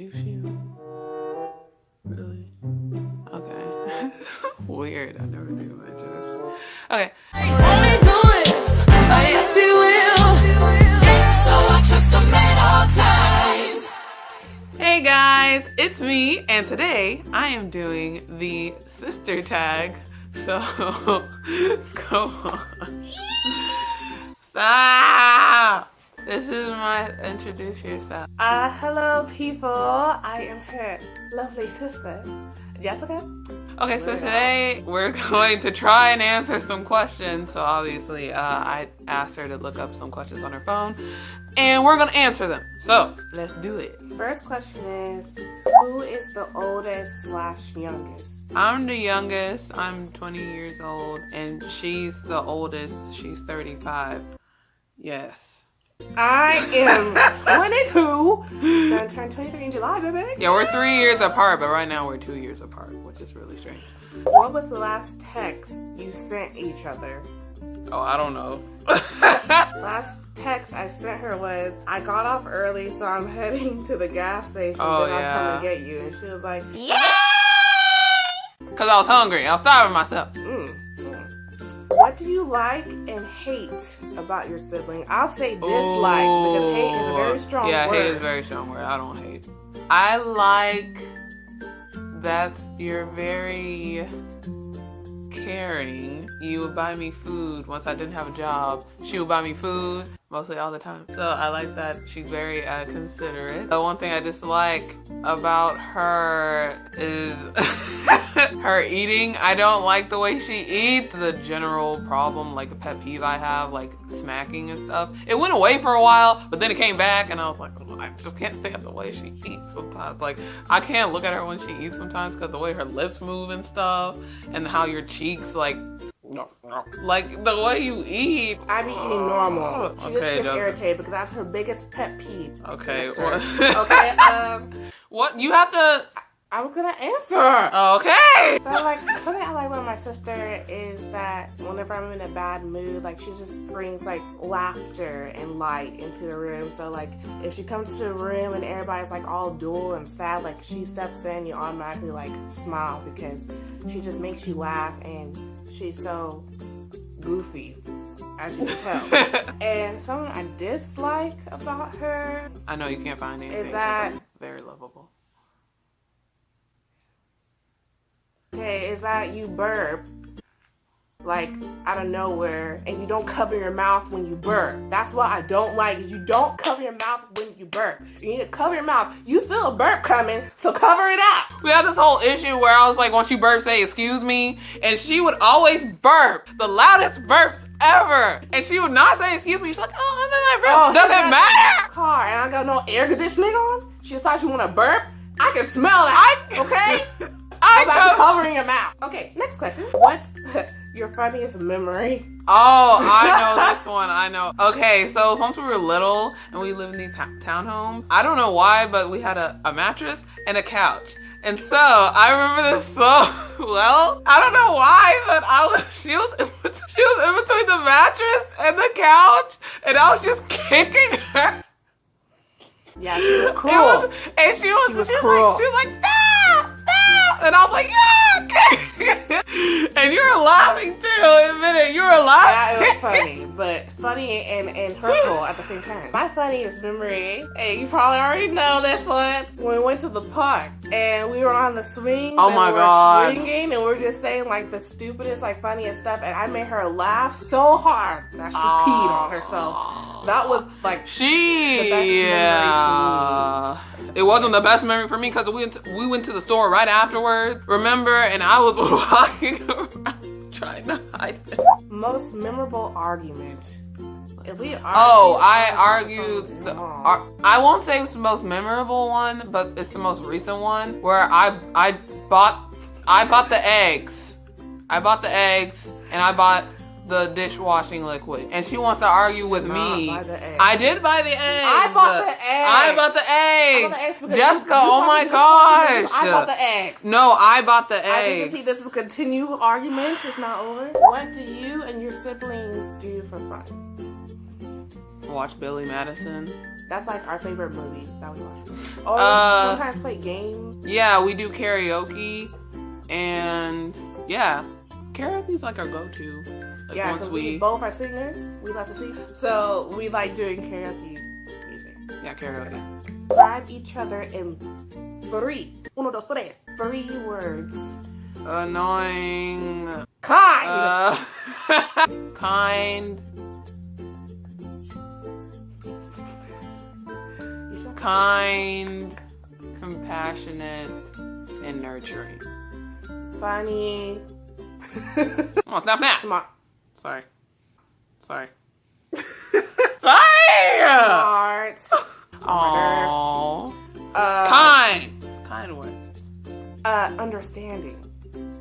Do she? Really? Okay. Weird. I never do my introduction. Okay. Only do it, but yes he will. So I trust him at all times. Hey guys, it's me, and today I am doing the sister tag. So go on. Stop! This is my introduce yourself. Hello people. I am her lovely sister, Jessica. Okay, so today we're going to try and answer some questions. So obviously, I asked her to look up some questions on her phone, and we're gonna answer them. So let's do it. First question is, who is the oldest / youngest? I'm the youngest. I'm 20 years old, and she's the oldest. She's 35. Yes. I am 22. Gonna turn 23 in July, baby. Yeah, we're 3 years apart, but right now we're 2 years apart, which is really strange. What was the last text you sent each other? Oh, I don't know. Last text I sent her was, I got off early, so I'm heading to the gas station. Oh, then yeah. I'll come and get you. And she was like, Yeah! Because I was hungry. I was starving myself. What do you like and hate about your sibling? I'll say dislike because hate is a very strong word. Yeah, hate is a very strong word. I don't hate. I like that you're very caring. You would buy me food once I didn't have a job. She would buy me food mostly all the time. So I like that she's very considerate. The one thing I dislike about her is her eating. I don't like the way she eats. The general problem, like a pet peeve I have, like smacking and stuff. It went away for a while, but then it came back and I was like, oh, I just can't stand the way she eats sometimes. Like, I can't look at her when she eats sometimes because the way her lips move and stuff, and how your cheeks, like the way you eat. I be eating normal. She just gets Joe. Irritated because that's her biggest pet peeve. Okay. Okay, what? You have to... I'm gonna answer. Okay. So something I like about my sister is that whenever I'm in a bad mood, like she just brings like laughter and light into the room. So like if she comes to the room and everybody's like all dull and sad, like she steps in, you automatically like smile because she just makes you laugh and she's so goofy, as you can tell. And something I dislike about her, I know you can't find anything. is that very lovable. is that you burp like out of nowhere and you don't cover your mouth when you burp. That's what I don't like, is you don't cover your mouth when you burp. You need to cover your mouth. You feel a burp coming, so cover it up. We had this whole issue where I was like, once you burp, say excuse me, and she would always burp the loudest burps ever, and she would not say excuse me. She's like, oh, I'm in my room. Doesn't matter. Car and I got no air conditioning on. She decides she want to burp. I can smell that. Okay. About covering your mouth. Okay, next question. What's your funniest memory? Oh, I know this one. I know. Okay, so once we were little and we lived in these townhomes, I don't know why, but we had a mattress and a couch. And so I remember this so well. I don't know why, but she was in between the mattress and the couch, and I was just kicking her. Yeah, she was cruel. She was cruel. She was like, stop! And I was like, yeah! And you were laughing too. Admit it, you were laughing. Yeah, it was funny, but funny and hurtful at the same time. My funniest memory, hey, you probably already know this one. When we went to the park and we were on the swings. Oh my God. We were swinging and we were just saying like the stupidest, like funniest stuff, and I made her laugh so hard that she peed on herself. That was like the best memory to me. It wasn't the best memory for me because we went to the store right afterwards, remember? And I was walking around trying to hide it. Most memorable argument. If we argue, I argued. I won't say it's the most memorable one, but it's the most recent one where I bought the eggs. I bought the eggs and I bought the dishwashing liquid, and she wants to argue with me. I did buy the eggs. I bought the eggs. Jessica, oh my gosh. I bought the eggs. No, I bought the eggs. As you can see, this is a continued argument. It's not over. What do you and your siblings do for fun? Watch Billy Madison. That's like our favorite movie that we watch. Or we sometimes play games. Yeah, we do karaoke, and yeah, karaoke's like our go-to. Like Yeah, once because we both are singers. We love to sing. So we like doing karaoke music. Yeah, karaoke. Describe each other in 3. 1, 2, 3. 3 words. Annoying. Kind. Kind. Kind, compassionate, and nurturing. Funny. Oh, snap. Smart. Sorry. Sorry. Smart. Aww. Kind. Kind what? Understanding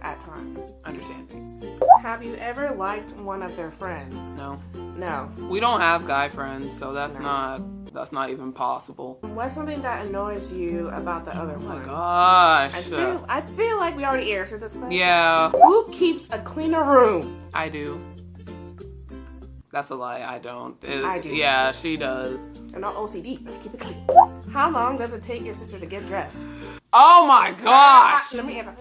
at times. Understanding. Have you ever liked one of their friends? No. No. We don't have guy friends, so that's not even possible. What's something that annoys you about the other Oh my one? gosh. I feel like we already answered this question. Yeah, Who keeps a cleaner room? I do. That's a lie. I don't. I do. Yeah, she does. I'm not OCD, but I keep it clean. How long does it take your sister to get dressed? Oh my gosh. Let me answer.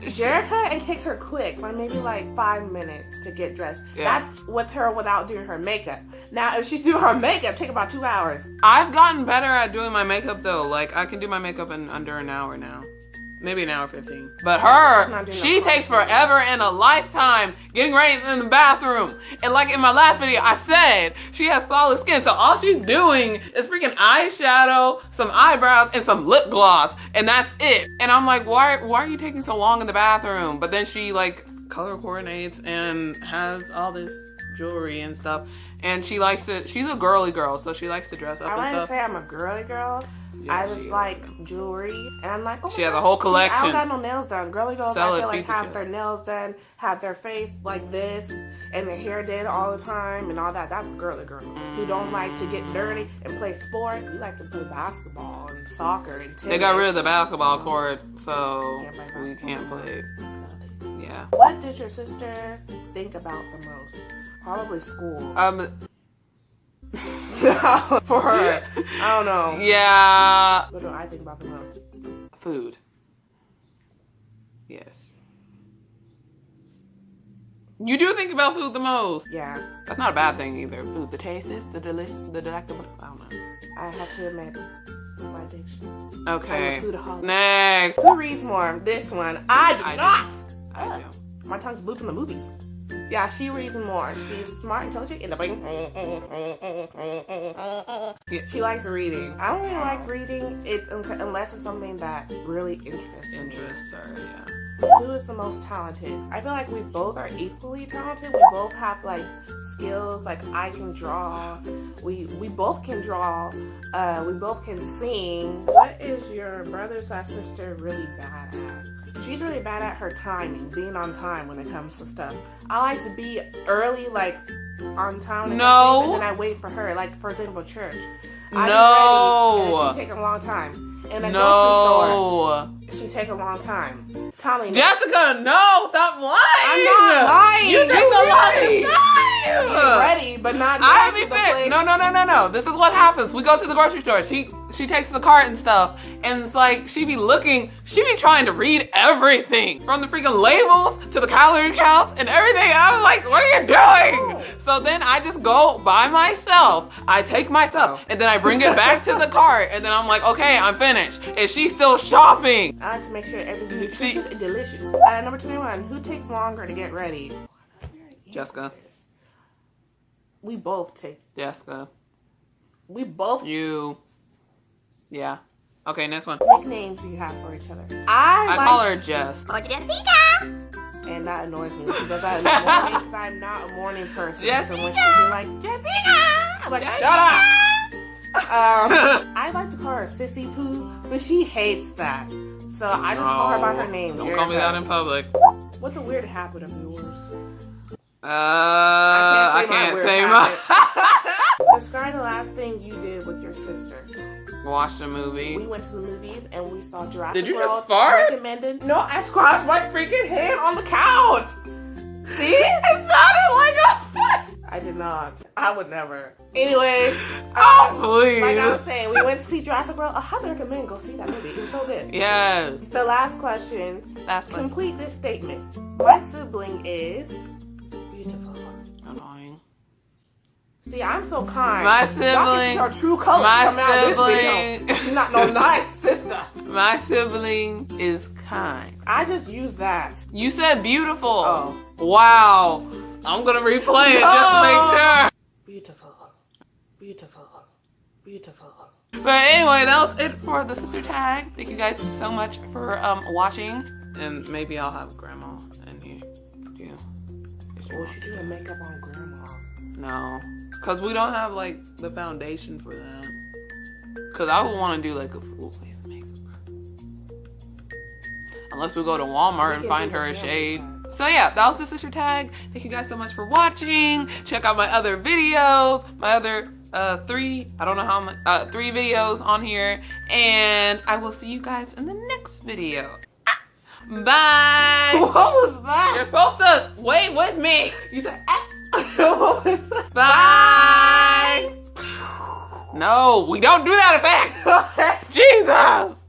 Jerica, it takes her quick, but maybe like 5 minutes to get dressed. Yeah. That's with her without doing her makeup. Now, if she's doing her makeup, take about 2 hours. I've gotten better at doing my makeup though. Like I can do my makeup in under an hour now. Maybe an hour 15. But she takes forever and a lifetime getting ready in the bathroom. And like in my last video, I said she has flawless skin. So all she's doing is freaking eyeshadow, some eyebrows, and some lip gloss. And that's it. And I'm like, why are you taking so long in the bathroom? But then she like color coordinates and has all this jewelry and stuff. And she likes to, she's a girly girl. So she likes to dress up I and want to stuff. say I'm a girly girl. Yeah, I just like jewelry, and I'm like, oh, she has a whole collection. I don't got no nails done. Girly girls, Sell I it, feel like feed the have kid. their nails done, have their face like this, and their hair did all the time, and all that. That's girly girl who don't like to get dirty and play sports. We like to play basketball and soccer and tennis. They got rid of the basketball court, so Can't play we can't basketball. play. Yeah. What did your sister think about the most? Probably school. For her, I don't know. Yeah. What do I think about the most? Food. Yes. You do think about food the most. Yeah, That's not a bad thing either. Food, the tastiest, the delicious, the delectable. I don't know. I have to admit, my addiction. Okay. I'm a foodaholic. Next. Who reads more? This one. I do not. I do. My tongue's glued from the movies. Yeah, she reads more. She's smart, intelligent, and she likes reading. I don't really like reading unless it's something that really interests me. Interests her, yeah. Who is the most talented? I feel like we both are equally talented. We both have like skills. Like I can draw. We both can draw. We both can sing. What is your brother/sister really bad at? She's really bad at her timing, being on time when it comes to stuff. I like to be early, like on time. And No. and then I wait for her. Like for example, church. No. I'm ready, and she take a long time. In a grocery store, she take a long time. Tommy, Jessica, no, stop lying. I'm not lying. You take the longest time. Be ready, but not I'll going be to the place. fit. No. This is what happens. We go to the grocery store. She takes the cart and stuff, and it's like she be trying to read everything from the freaking labels to the calorie counts and everything. I'm like, what are you doing? So then I just go by myself. I take my stuff and then I bring it back to the cart, and then I'm like, okay, I'm finished. And she's still shopping. I like to make sure everything's nutritious and delicious. Number 21. Who takes longer to get ready? Jessica. We both take. Jessica. We both. You. Yeah. Okay, next one. Nicknames you have for each other. I call her Jess. Or Jessica. And that annoys me. She does that in the morning because I'm not a morning person. Jessica. So when she'll be like, Jessica! I'm like, shut up! I like to call her Sissy Poo, but she hates that. So I just call her by her name. Don't call me that in public. What's a weird habit of yours? I can't say my. Describe the last thing you did with your sister. Watched a movie. We went to the movies and we saw Jurassic Did you World. just fart? Recommended. No, I squashed my freaking hand on the couch. See? It sounded like a. I did not. I would never. Anyway, Oh, please. like I was saying, we went to see Jurassic World. I highly recommend go see that movie. It was so good. Yes. The last question. Last one. Complete this statement. My sibling is beautiful. Annoying. See, I'm so kind. My Y'all can see sibling- her true colors my coming out of this sibling- video. She's not no nice sister. My sibling is kind. I just use that. You said beautiful. Oh. Wow. I'm gonna replay it just to make sure. Beautiful. Beautiful. Beautiful. But anyway, that was it for the sister tag. Thank you guys so much for watching. And maybe I'll have grandma in here. Yeah. Well, she doing makeup on grandma. No. Because we don't have like the foundation for that. Because I would want to do like a full face makeup. Unless we go to Walmart and find her a shade. So yeah, that was the sister tag. Thank you guys so much for watching. Check out my other videos. My other three videos on here. And I will see you guys in the next video. Bye. What was that? You're supposed to wait with me. You said, what was that? Bye. No, we don't do that effect. Jesus.